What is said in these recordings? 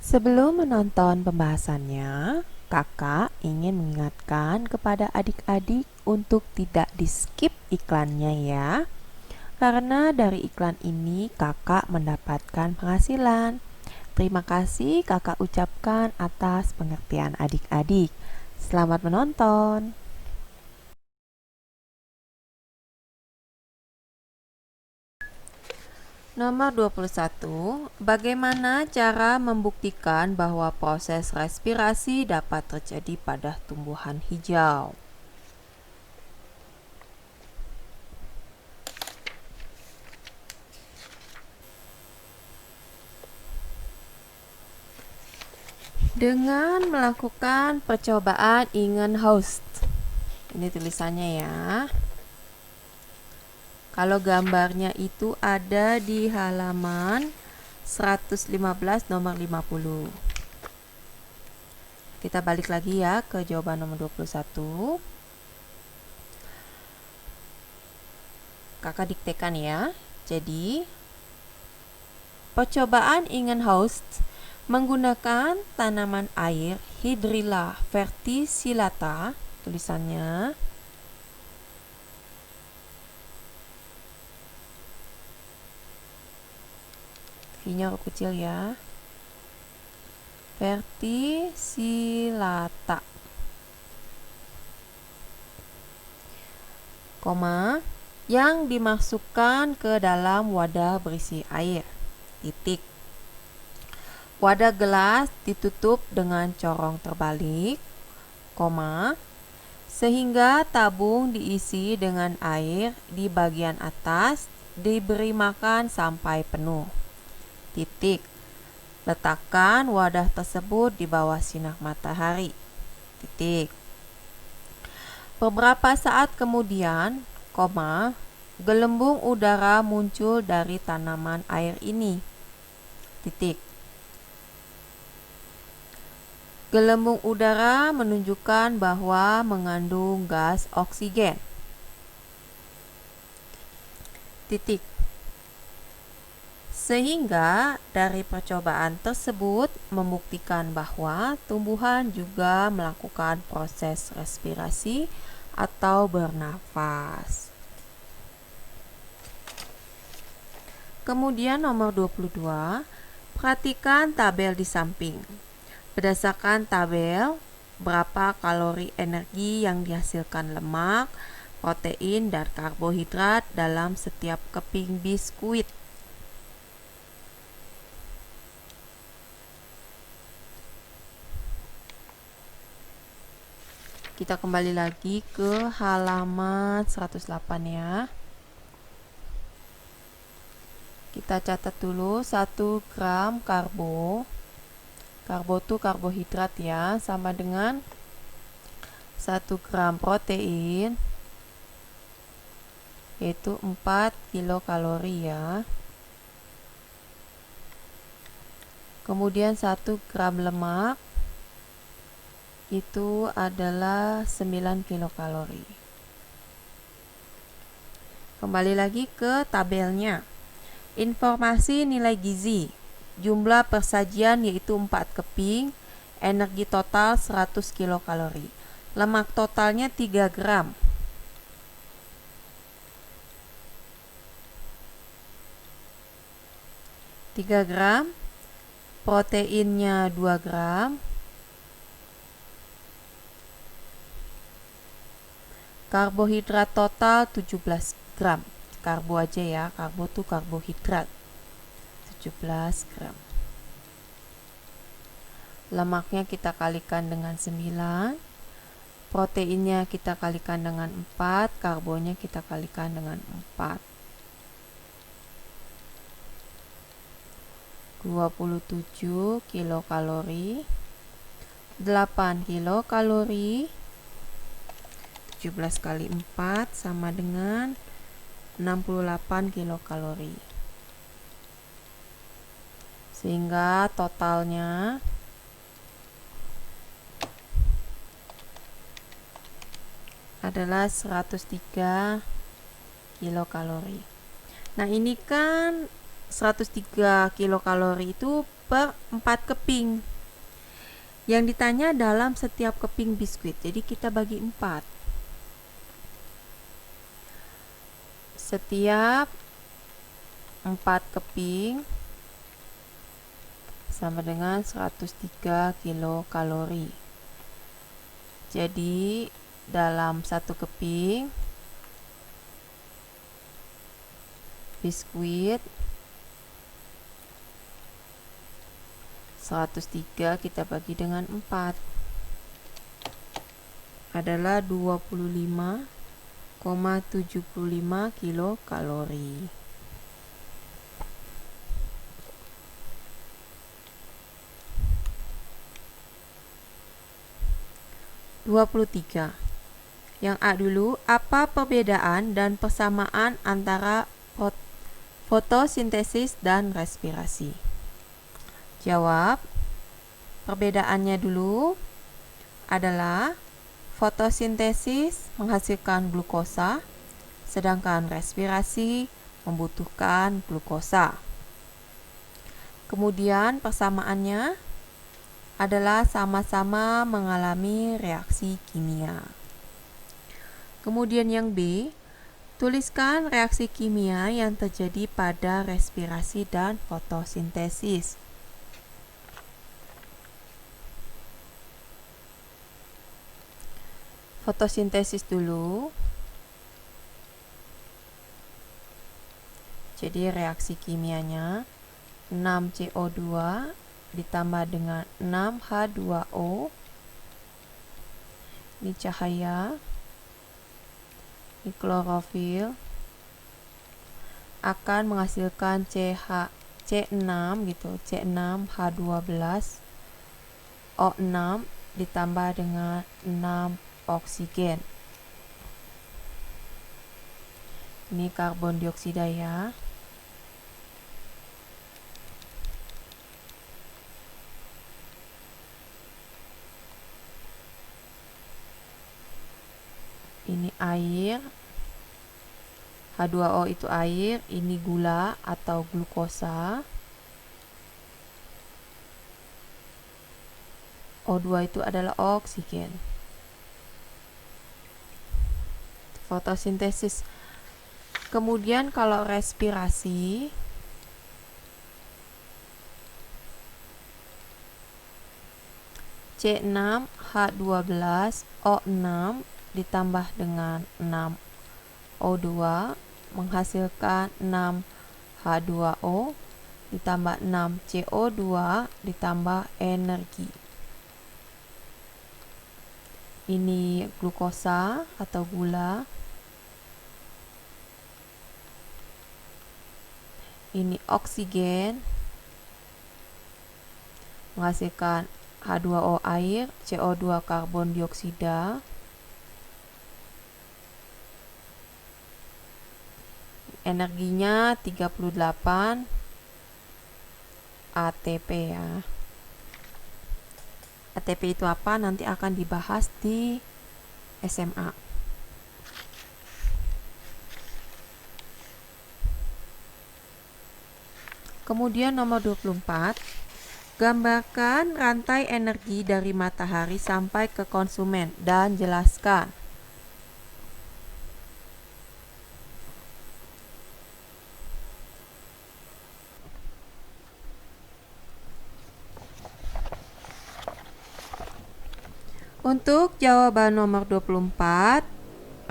Sebelum menonton pembahasannya, kakak ingin mengingatkan kepada adik-adik untuk tidak di-skip iklannya ya. Karena dari iklan ini kakak mendapatkan penghasilan. Terima kasih kakak ucapkan atas pengertian adik-adik. Selamat menonton. Nomor 21. Bagaimana cara membuktikan bahwa proses respirasi dapat terjadi pada tumbuhan hijau? Dengan melakukan percobaan Ingenhorst. Ini tulisannya ya. Kalau gambarnya itu ada di halaman 115 nomor 50. Kita balik lagi ya ke jawaban nomor 21. Kakak diktekan ya. Jadi, percobaan Ingenhorst menggunakan tanaman air Hydrilla verticillata, tulisannya V-nya huruf kecil ya, verticillata, koma, yang dimasukkan ke dalam wadah berisi air, titik. Wadah gelas ditutup dengan corong terbalik, koma, sehingga tabung diisi dengan air di bagian atas diberi makan sampai penuh, titik. Letakkan wadah tersebut di bawah sinar matahari, titik. Beberapa saat kemudian, koma, gelembung udara muncul dari tanaman air ini, titik. Gelembung udara menunjukkan bahwa mengandung gas oksigen, titik. Sehingga dari percobaan tersebut membuktikan bahwa tumbuhan juga melakukan proses respirasi atau bernafas. Kemudian nomor 22, perhatikan tabel di samping. Berdasarkan tabel, berapa kalori energi yang dihasilkan lemak, protein, dan karbohidrat dalam setiap keping biskuit. Kita kembali lagi ke halaman 108 ya. Kita catat dulu 1 gram karbo. Karbo itu karbohidrat ya, sama dengan 1 gram protein, yaitu 4 kilokalori ya. Kemudian 1 gram lemak itu adalah 9 kilokalori. Kembali lagi ke tabelnya. Informasi nilai gizi. Jumlah persajian yaitu 4 keping, energi total 100 kilokalori. Lemak totalnya 3 gram. Proteinnya 2 gram. Karbohidrat total 17 gram. Karbo aja ya, karbo tuh karbohidrat. 17 gram. Lemaknya kita kalikan dengan 9. Proteinnya kita kalikan dengan 4. Karbonya kita kalikan dengan 4. 27 kilokalori. 8 kilokalori. 17 kali 4 sama dengan 68 kilokalori. Sehingga totalnya adalah 103 kilokalori. Nah, ini kan 103 kilokalori itu per 4 keping. Yang ditanya dalam setiap keping biskuit, jadi kita bagi 4. Setiap 4 keping sama dengan 103 kilokalori. Jadi dalam 1 keping biskuit 103 kita bagi dengan 4 adalah 25,75 kilokalori. Yang A dulu, apa perbedaan dan persamaan antara fotosintesis dan respirasi? Jawab. Perbedaannya dulu adalah fotosintesis menghasilkan glukosa, sedangkan respirasi membutuhkan glukosa. Kemudian persamaannya adalah sama-sama mengalami reaksi kimia. Kemudian yang B, tuliskan reaksi kimia yang terjadi pada respirasi dan fotosintesis. Fotosintesis dulu. Jadi reaksi kimianya 6CO2 ditambah dengan 6H2O. Ini cahaya. Ini klorofil. Akan menghasilkan C6 gitu, C6H12O6 ditambah dengan 6 oksigen. Ini karbon dioksida ya. Ini air. H2O itu air, ini gula atau glukosa. O2 itu adalah oksigen. Fotosintesis. Kemudian kalau respirasi, C6H12O6 ditambah dengan 6O2 menghasilkan 6H2O ditambah 6CO2 ditambah energi. Ini glukosa atau gula. Ini oksigen menghasilkan H2O air, CO2 karbon dioksida. Energinya 38 ATP ya. ATP itu apa? Nanti akan dibahas di SMA. Kemudian nomor 24, gambarkan rantai energi dari matahari sampai ke konsumen dan jelaskan. Untuk jawaban nomor 24,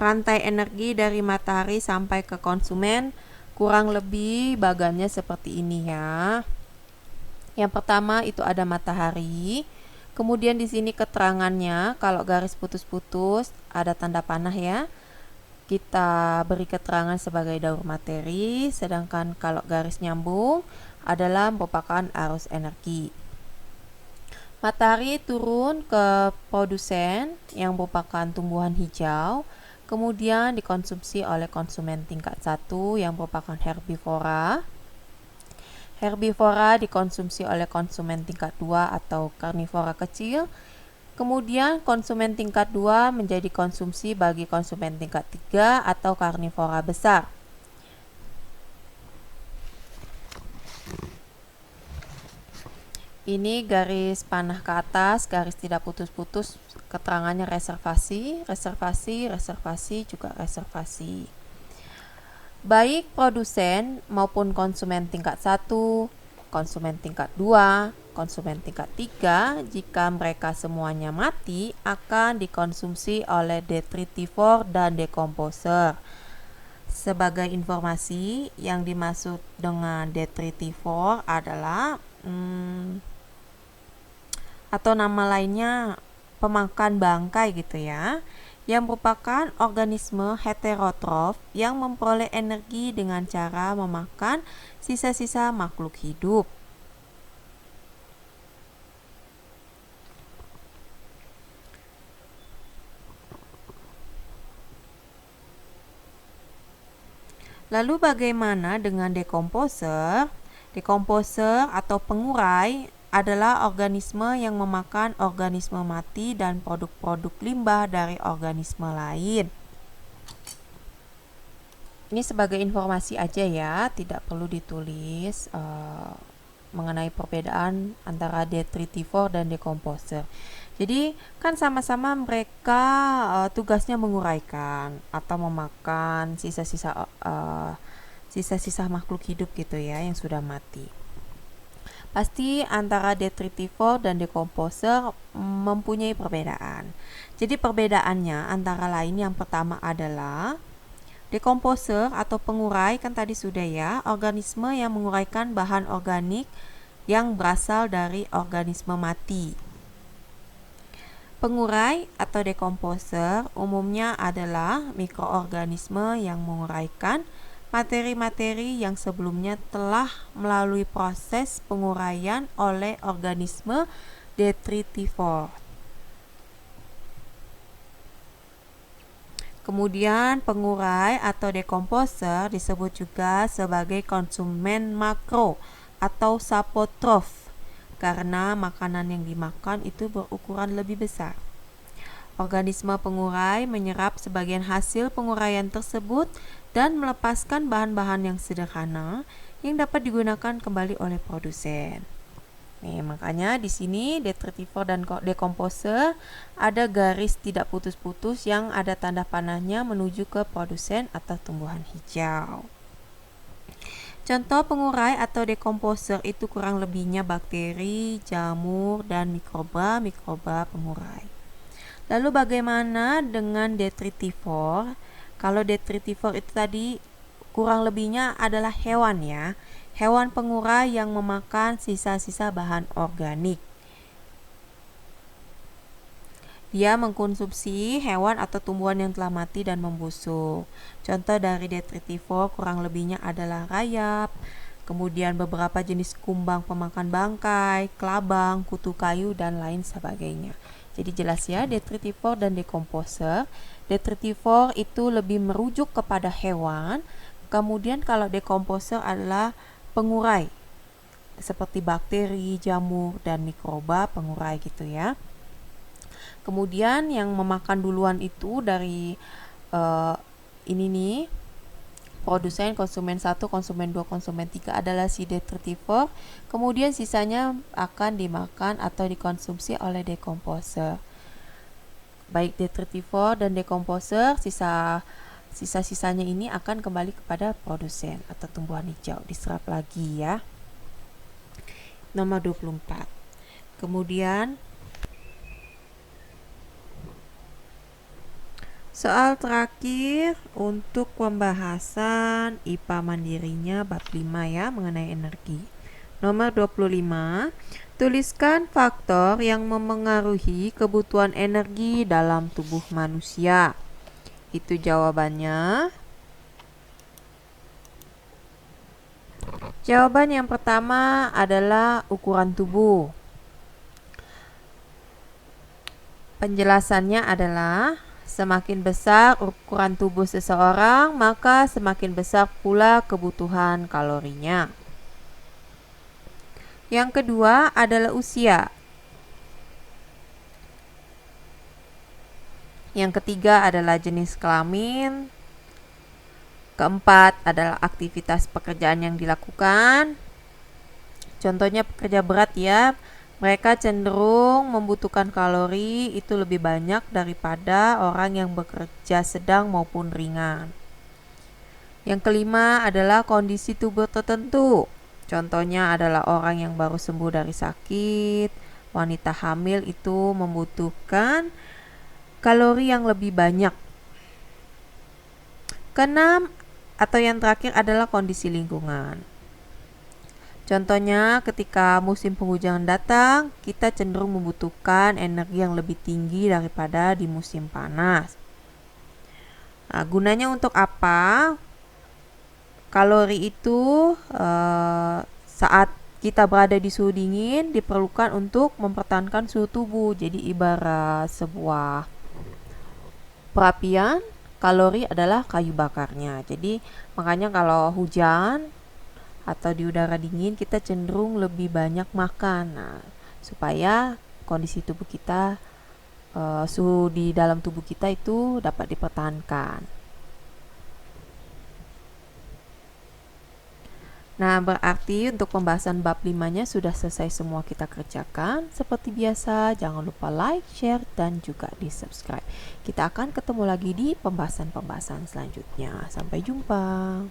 rantai energi dari matahari sampai ke konsumen kurang lebih bagannya seperti ini ya. Yang pertama itu ada matahari. Kemudian di sini keterangannya, kalau garis putus-putus ada tanda panah ya. Kita beri keterangan sebagai daur materi, sedangkan kalau garis nyambung adalah merupakan arus energi. Matahari turun ke produsen yang merupakan tumbuhan hijau, kemudian dikonsumsi oleh konsumen tingkat 1 yang merupakan herbivora. Herbivora dikonsumsi oleh konsumen tingkat 2 atau karnivora kecil. Kemudian konsumen tingkat 2 menjadi konsumsi bagi konsumen tingkat 3 atau karnivora besar. Ini garis panah ke atas, garis tidak putus-putus, keterangannya reservasi, reservasi, reservasi, juga reservasi. Baik produsen maupun konsumen tingkat 1, konsumen tingkat 2, konsumen tingkat 3, jika mereka semuanya mati, akan dikonsumsi oleh detritivor dan dekomposer. Sebagai informasi, yang dimaksud dengan detritivor adalah atau nama lainnya pemakan bangkai gitu ya, yang merupakan organisme heterotrof yang memperoleh energi dengan cara memakan sisa-sisa makhluk hidup. Lalu bagaimana dengan dekomposer? Dekomposer atau pengurai adalah organisme yang memakan organisme mati dan produk-produk limbah dari organisme lain. Ini sebagai informasi aja ya, tidak perlu ditulis mengenai perbedaan antara detritivor dan dekomposer. Jadi kan sama-sama mereka tugasnya menguraikan atau memakan sisa-sisa makhluk hidup gitu ya yang sudah mati. Pasti antara detritivor dan dekomposer mempunyai perbedaan. Jadi perbedaannya antara lain yang pertama adalah dekomposer atau pengurai, kan tadi sudah ya, organisme yang menguraikan bahan organik yang berasal dari organisme mati. Pengurai atau dekomposer umumnya adalah mikroorganisme yang menguraikan materi-materi yang sebelumnya telah melalui proses penguraian oleh organisme detritivor. Kemudian pengurai atau dekomposer disebut juga sebagai konsumen makro atau sapotrof karena makanan yang dimakan itu berukuran lebih besar. Organisme pengurai menyerap sebagian hasil penguraian tersebut dan melepaskan bahan-bahan yang sederhana yang dapat digunakan kembali oleh produsen. Makanya di sini detritivor dan dekomposer ada garis tidak putus-putus yang ada tanda panahnya menuju ke produsen atau tumbuhan hijau. Contoh pengurai atau dekomposer itu kurang lebihnya bakteri, jamur, dan mikroba pengurai. Lalu bagaimana dengan detritivor? Kalau detritivor itu tadi kurang lebihnya adalah hewan ya. Hewan pengurai yang memakan sisa-sisa bahan organik. Dia mengkonsumsi hewan atau tumbuhan yang telah mati dan membusuk. Contoh dari detritivor kurang lebihnya adalah rayap, kemudian beberapa jenis kumbang pemakan bangkai, kelabang, kutu kayu, dan lain sebagainya. Jadi jelas ya, detritivor dan dekomposer. Detritivor itu lebih merujuk kepada hewan, kemudian kalau dekomposer adalah pengurai seperti bakteri, jamur, dan mikroba pengurai gitu ya. Kemudian yang memakan duluan itu dari ini nih, produsen, konsumen 1, konsumen 2, konsumen 3 adalah si detritivor. Kemudian sisanya akan dimakan atau dikonsumsi oleh dekomposer. Baik detritivor dan dekomposer, sisa-sisanya ini akan kembali kepada produsen atau tumbuhan hijau, diserap lagi ya. Nomor 24. Kemudian soal terakhir untuk pembahasan IPA mandirinya bab 5 ya, mengenai energi. Nomor 25, tuliskan faktor yang memengaruhi kebutuhan energi dalam tubuh manusia. Itu jawabannya. Jawaban yang pertama adalah ukuran tubuh. Penjelasannya adalah semakin besar ukuran tubuh seseorang, maka semakin besar pula kebutuhan kalorinya. Yang kedua adalah usia. Yang ketiga adalah jenis kelamin. Keempat adalah aktivitas pekerjaan yang dilakukan. Contohnya pekerja berat ya, Mereka cenderung membutuhkan kalori itu lebih banyak daripada orang yang bekerja sedang maupun ringan. Yang kelima adalah kondisi tubuh tertentu. Contohnya adalah orang yang baru sembuh dari sakit, wanita hamil itu membutuhkan kalori yang lebih banyak. Keenam atau yang terakhir adalah kondisi lingkungan. Contohnya ketika musim penghujan datang, kita cenderung membutuhkan energi yang lebih tinggi daripada di musim panas. Nah, gunanya untuk apa? Kalori itu saat kita berada di suhu dingin diperlukan untuk mempertahankan suhu tubuh. Jadi ibarat sebuah perapian, kalori adalah kayu bakarnya. Jadi makanya kalau hujan atau di udara dingin kita cenderung lebih banyak makan. Nah, supaya kondisi tubuh kita, suhu di dalam tubuh kita itu dapat dipertahankan. Nah, berarti untuk pembahasan bab 5-nya sudah selesai semua kita kerjakan. Seperti biasa, jangan lupa like, share, dan juga di subscribe. Kita akan ketemu lagi di pembahasan-pembahasan selanjutnya. Sampai jumpa.